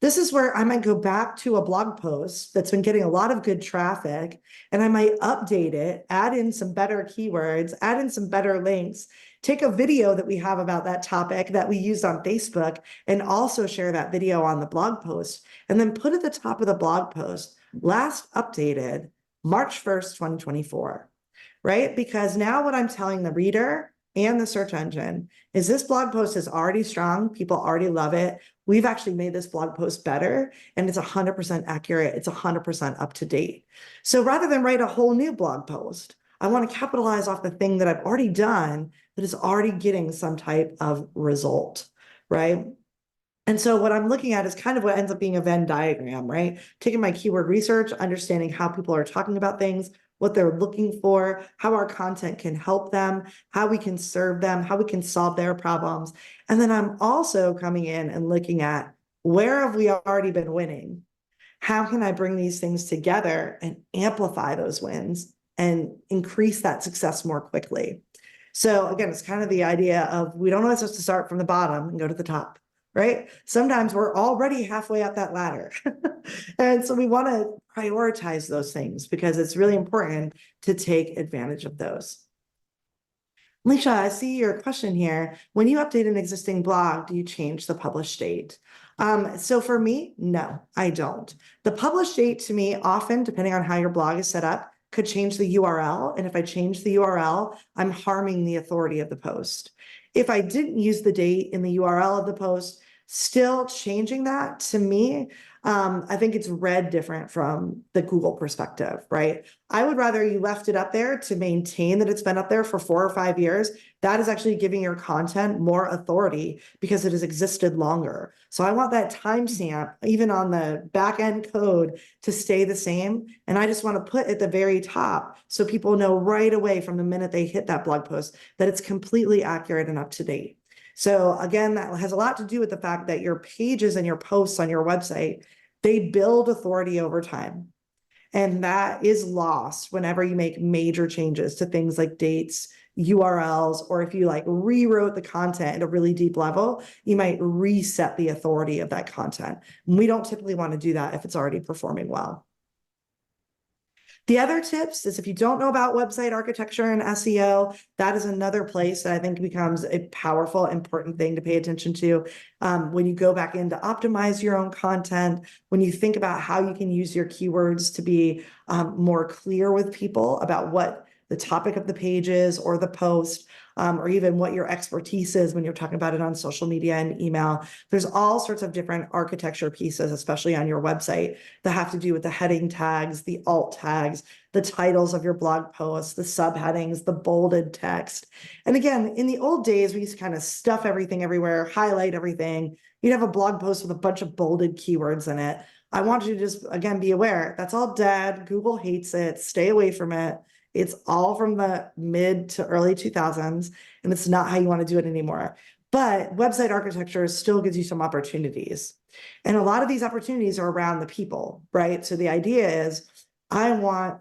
This is where I might go back to a blog post that's been getting a lot of good traffic, and I might update it, add in some better keywords, add in some better links, take a video that we have about that topic that we used on Facebook, and also share that video on the blog post, and then put at the top of the blog post, last updated March 1st, 2024, right? Because now what I'm telling the reader and the search engine is this blog post is already strong. People already love it. We've actually made this blog post better, and it's 100% accurate. It's 100% up to date. So rather than write a whole new blog post, I want to capitalize off the thing that I've already done that is already getting some type of result, right? And so what I'm looking at is kind of what ends up being a Venn diagram, right? Taking my keyword research, understanding how people are talking about things, what they're looking for, how our content can help them, how we can serve them, how we can solve their problems. And then I'm also coming in and looking at, where have we already been winning? How can I bring these things together and amplify those wins and increase that success more quickly? So again, it's kind of the idea of, we don't always have to start from the bottom and go to the top, right? Sometimes we're already halfway up that ladder. And so we want to prioritize those things because it's really important to take advantage of those. Alicia, I see your question here. When you update an existing blog, do you change the publish date? So for me, no, I don't. The publish date to me, often, depending on how your blog is set up, could change the URL. And if I change the URL, I'm harming the authority of the post. If I didn't use the date in the URL of the post, still changing that, to me, I think it's read different from the Google perspective, right? I would rather you left it up there to maintain that it's been up there for 4 or 5 years. That is actually giving your content more authority because it has existed longer. So I want that timestamp, even on the back end code, to stay the same. And I just want to put at the very top so people know right away from the minute they hit that blog post that it's completely accurate and up to date. So again, that has a lot to do with the fact that your pages and your posts on your website, they build authority over time. And that is lost whenever you make major changes to things like dates, URLs, or if you like rewrote the content at a really deep level, you might reset the authority of that content. And we don't typically want to do that if it's already performing well. The other tips is if you don't know about website architecture and SEO, that is another place that I think becomes a powerful, important thing to pay attention to. When you go back in to optimize your own content, when you think about how you can use your keywords to be more clear with people about what the topic of the page is or the post, or even what your expertise is when you're talking about it on social media and email. There's all sorts of different architecture pieces, especially on your website, that have to do with the heading tags, the alt tags, the titles of your blog posts, the subheadings, the bolded text. And again, in the old days, we used to kind of stuff everything everywhere, highlight everything. You'd have a blog post with a bunch of bolded keywords in it. I want you to just, again, be aware that's all dead. Google hates it. Stay away from it. It's all from the mid to early 2000s, and it's not how you want to do it anymore. But website architecture still gives you some opportunities. And a lot of these opportunities are around the people, right? So the idea is I want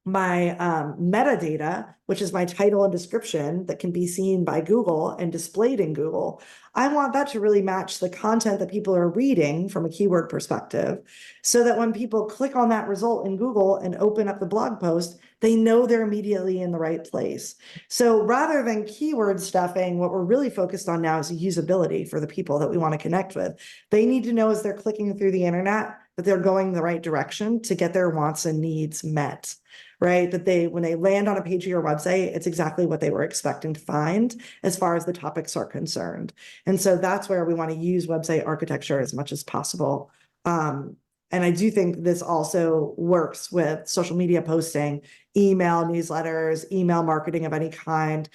my metadata, which is my title and description that can be seen by Google and displayed in Google. I want that to really match the content that people are reading from a keyword perspective, so that when people click on that result in Google and open up the blog post, they know they're immediately in the right place. So rather than keyword stuffing, what we're really focused on now is usability for the people that we want to connect with. They need to know as they're clicking through the internet that they're going the right direction to get their wants and needs met. Right? That when they land on a page of your website, it's exactly what they were expecting to find as far as the topics are concerned. And so that's where we want to use website architecture as much as possible. And I do think this also works with social media posting, email newsletters, email marketing of any kind,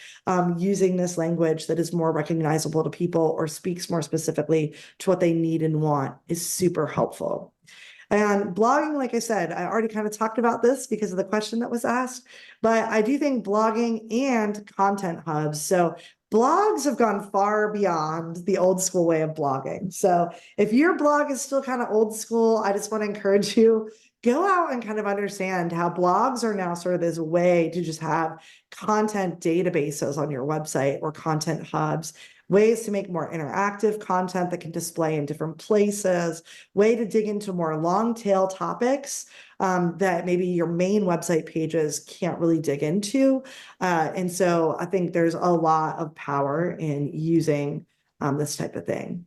using this language that is more recognizable to people or speaks more specifically to what they need and want is super helpful. And blogging, like I said, I already kind of talked about this because of the question that was asked, but I do think blogging and content hubs. So blogs have gone far beyond the old school way of blogging. So if your blog is still kind of old school, I just want to encourage you, go out and kind of understand how blogs are now sort of this way to just have content databases on your website or content hubs, ways to make more interactive content that can display in different places, way to dig into more long tail topics that maybe your main website pages can't really dig into. And so I think there's a lot of power in using this type of thing.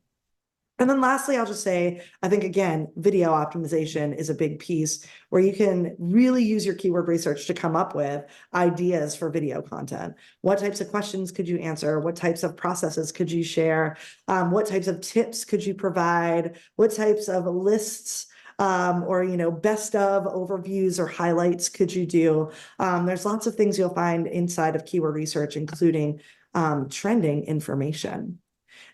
And then lastly, I'll just say, I think, again, video optimization is a big piece where you can really use your keyword research to come up with ideas for video content. What types of questions could you answer? What types of processes could you share? What types of tips could you provide? What types of lists or best of overviews or highlights could you do? There's lots of things you'll find inside of keyword research, including trending information.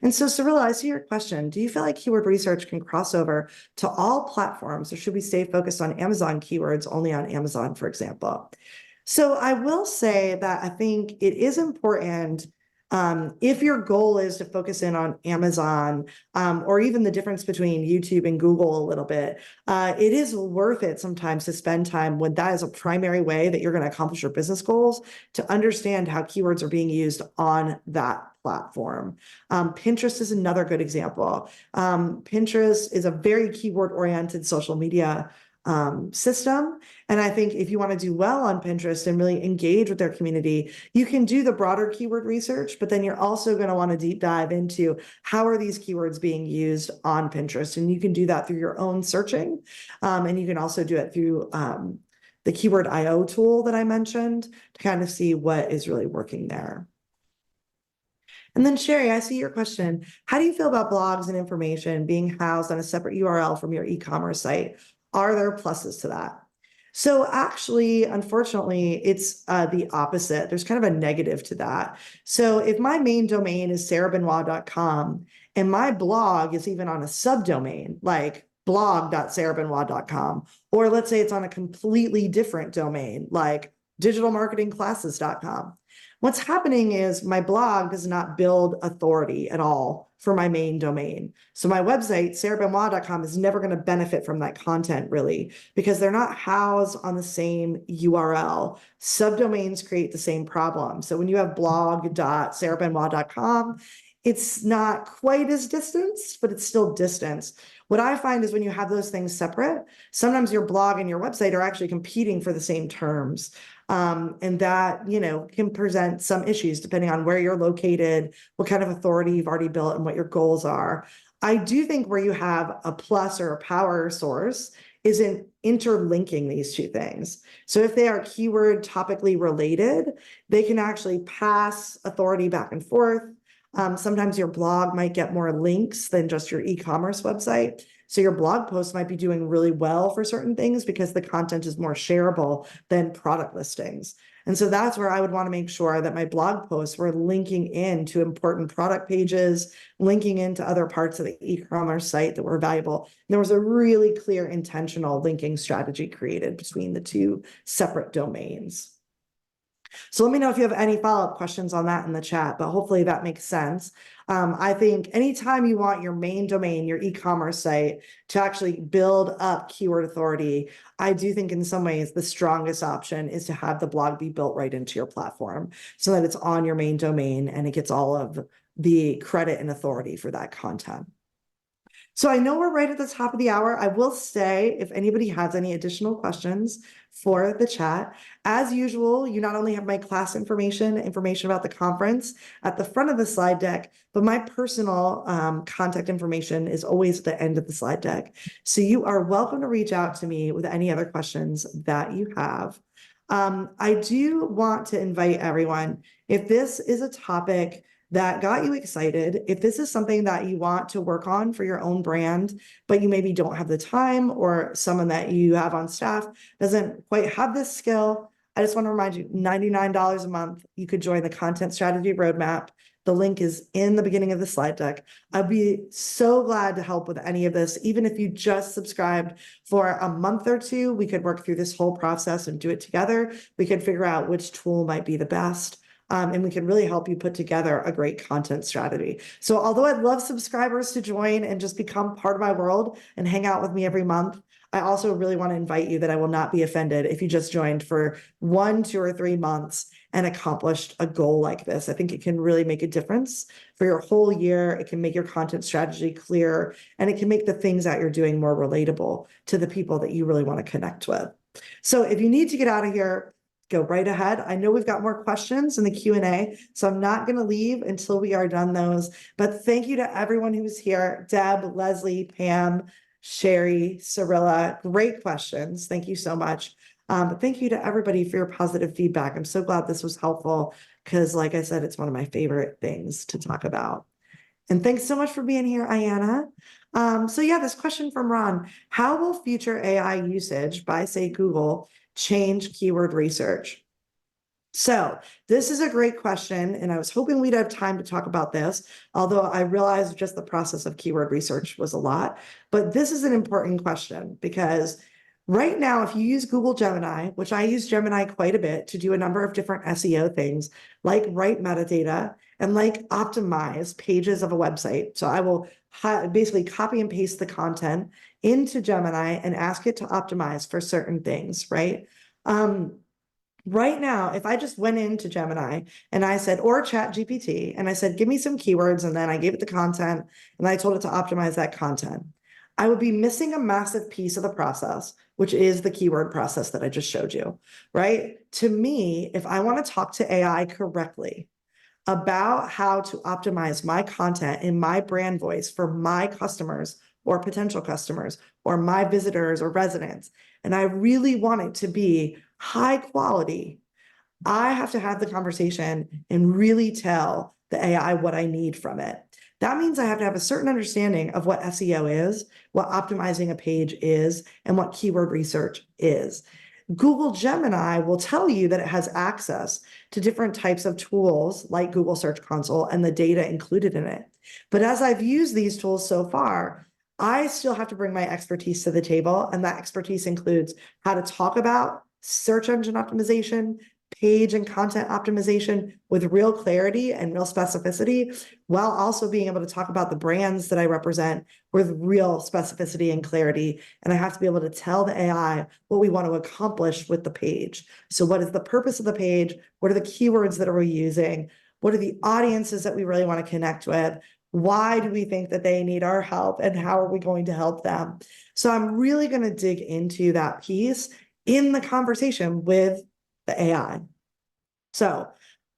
And so, Cirilla, I see your question. Do you feel like keyword research can cross over to all platforms, or should we stay focused on Amazon keywords only on Amazon, for example? So I will say that I think it is important if your goal is to focus in on Amazon or even the difference between YouTube and Google a little bit, it is worth it sometimes to spend time when that is a primary way that you're going to accomplish your business goals, to understand how keywords are being used on that platform. Pinterest is another good example. Pinterest is a very keyword-oriented social media system. And I think if you want to do well on Pinterest and really engage with their community, you can do the broader keyword research, but then you're also going to want to deep dive into how are these keywords being used on Pinterest. And you can do that through your own searching. And you can also do it through the keyword IO tool that I mentioned to kind of see what is really working there. And then Sherry, I see your question. How do you feel about blogs and information being housed on a separate URL from your e-commerce site? Are there pluses to that? So actually, unfortunately, it's the opposite. There's kind of a negative to that. So if my main domain is sarahbenoit.com and my blog is even on a subdomain like blog.sarahbenoit.com, or let's say it's on a completely different domain like digitalmarketingclasses.com. What's happening is my blog does not build authority at all for my main domain. So my website, sarahbenoit.com, is never going to benefit from that content really, because they're not housed on the same URL. Subdomains create the same problem. So when you have blog.sarahbenoit.com, it's not quite as distanced, but it's still distanced. What I find is when you have those things separate, sometimes your blog and your website are actually competing for the same terms. And that, can present some issues depending on where you're located, what kind of authority you've already built, and what your goals are. I do think where you have a plus or a power source is in interlinking these two things. So if they are keyword topically related, they can actually pass authority back and forth. Sometimes your blog might get more links than just your e-commerce website. So your blog post might be doing really well for certain things because the content is more shareable than product listings. And so that's where I would want to make sure that my blog posts were linking into important product pages, linking into other parts of the e-commerce site that were valuable. And there was a really clear intentional linking strategy created between the two separate domains. So let me know if you have any follow-up questions on that in the chat, but hopefully that makes sense. I think anytime you want your main domain, your e-commerce site, to actually build up keyword authority, I do think in some ways the strongest option is to have the blog be built right into your platform so that it's on your main domain and it gets all of the credit and authority for that content. So I know we're right at the top of the hour. I will say, if anybody has any additional questions for the chat, as usual, you not only have my class information about the conference at the front of the slide deck, but my personal contact information is always at the end of the slide deck. So you are welcome to reach out to me with any other questions that you have. I do want to invite everyone, if this is a topic that got you excited, if this is something that you want to work on for your own brand, but you maybe don't have the time, or someone that you have on staff doesn't quite have this skill, I just want to remind you, $99 a month, you could join the Content Strategy Roadmap. The link is in the beginning of the slide deck. I'd be so glad to help with any of this. Even if you just subscribed for a month or two, we could work through this whole process and do it together. We could figure out which tool might be the best. And we can really help you put together a great content strategy. So although I'd love subscribers to join and just become part of my world and hang out with me every month, I also really want to invite you that I will not be offended if you just joined for 1, 2, or 3 months and accomplished a goal like this. I think it can really make a difference for your whole year. It can make your content strategy clear, and it can make the things that you're doing more relatable to the people that you really want to connect with. So if you need to get out of here, go right ahead. I know we've got more questions in the Q&A, so I'm not going to leave until we are done those. But thank you to everyone who's here. Deb, Leslie, Pam, Sherry, Cirilla, great questions. Thank you so much. But thank you to everybody for your positive feedback. I'm so glad this was helpful because, like I said, it's one of my favorite things to talk about. And thanks so much for being here, Ayanna. So yeah, this question from Ron: how will future AI usage by, say, Google change keyword research? So this is a great question, and I was hoping we'd have time to talk about this, although I realized just the process of keyword research was a lot. But this is an important question because right now, if you use Google Gemini, which I use Gemini quite a bit to do a number of different SEO things, like write metadata and like optimize pages of a website. So I will basically copy and paste the content into Gemini and ask it to optimize for certain things, right? Right now, if I just went into Gemini and I said, or ChatGPT, and I said, give me some keywords, and then I gave it the content and I told it to optimize that content, I would be missing a massive piece of the process, which is the keyword process that I just showed you, right? To me, if I want to talk to AI correctly about how to optimize my content in my brand voice for my customers or potential customers or my visitors or residents, and I really want it to be high quality, I have to have the conversation and really tell the AI what I need from it. That means I have to have a certain understanding of what SEO is, what optimizing a page is, and what keyword research is. Google Gemini will tell you that it has access to different types of tools like Google Search Console and the data included in it. But as I've used these tools so far, I still have to bring my expertise to the table, and that expertise includes how to talk about search engine optimization, page and content optimization with real clarity and real specificity, while also being able to talk about the brands that I represent with real specificity and clarity. And I have to be able to tell the AI what we want to accomplish with the page. So what is the purpose of the page? What are the keywords that we're using? What are the audiences that we really want to connect with? Why do we think that they need our help, and how are we going to help them? So I'm really going to dig into that piece in the conversation with the AI. So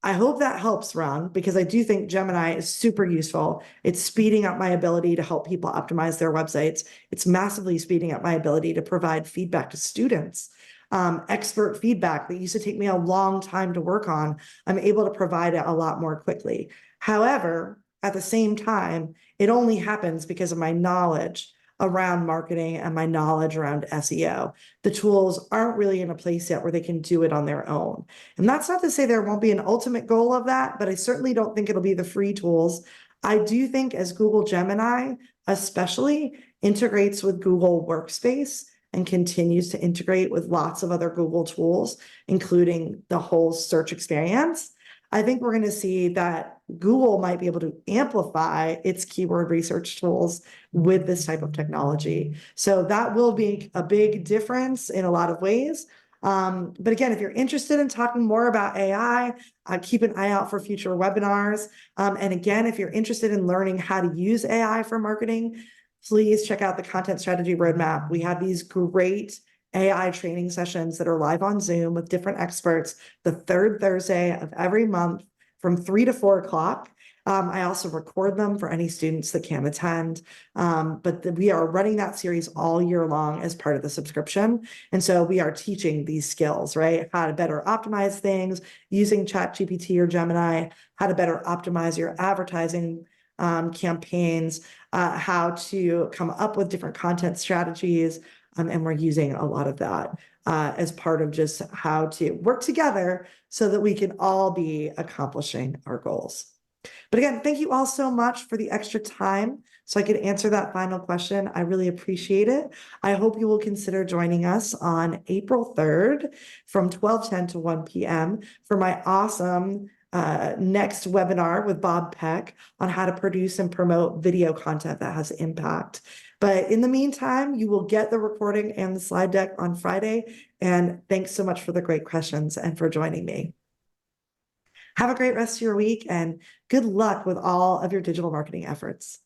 I hope that helps, Ron, because I do think Gemini is super useful. It's speeding up my ability to help people optimize their websites. It's massively speeding up my ability to provide feedback to students. Expert feedback that used to take me a long time to work on, I'm able to provide it a lot more quickly. However, at the same time, it only happens because of my knowledge around marketing and my knowledge around SEO. The tools aren't really in a place yet where they can do it on their own. And that's not to say there won't be an ultimate goal of that, but I certainly don't think it'll be the free tools. I do think as Google Gemini, especially, integrates with Google Workspace and continues to integrate with lots of other Google tools, including the whole search experience, I think we're going to see that Google might be able to amplify its keyword research tools with this type of technology. So that will be a big difference in a lot of ways. But again, if you're interested in talking more about AI, keep an eye out for future webinars. And again, if you're interested in learning how to use AI for marketing, please check out the Content Strategy Roadmap. We have these great AI training sessions that are live on Zoom with different experts the third Thursday of every month from 3 to 4 o'clock. I also record them for any students that can't attend. But we are running that series all year long as part of the subscription. And so we are teaching these skills, right? How to better optimize things using ChatGPT or Gemini, how to better optimize your advertising campaigns, how to come up with different content strategies. And we're using a lot of that as part of just how to work together so that we can all be accomplishing our goals. But again, thank you all so much for the extra time so I could answer that final question. I really appreciate it. I hope you will consider joining us on April 3rd from 12:10 to 1 p.m. for my awesome next webinar with Bob Peck on how to produce and promote video content that has impact. But in the meantime, you will get the recording and the slide deck on Friday. And thanks so much for the great questions and for joining me. Have a great rest of your week and good luck with all of your digital marketing efforts.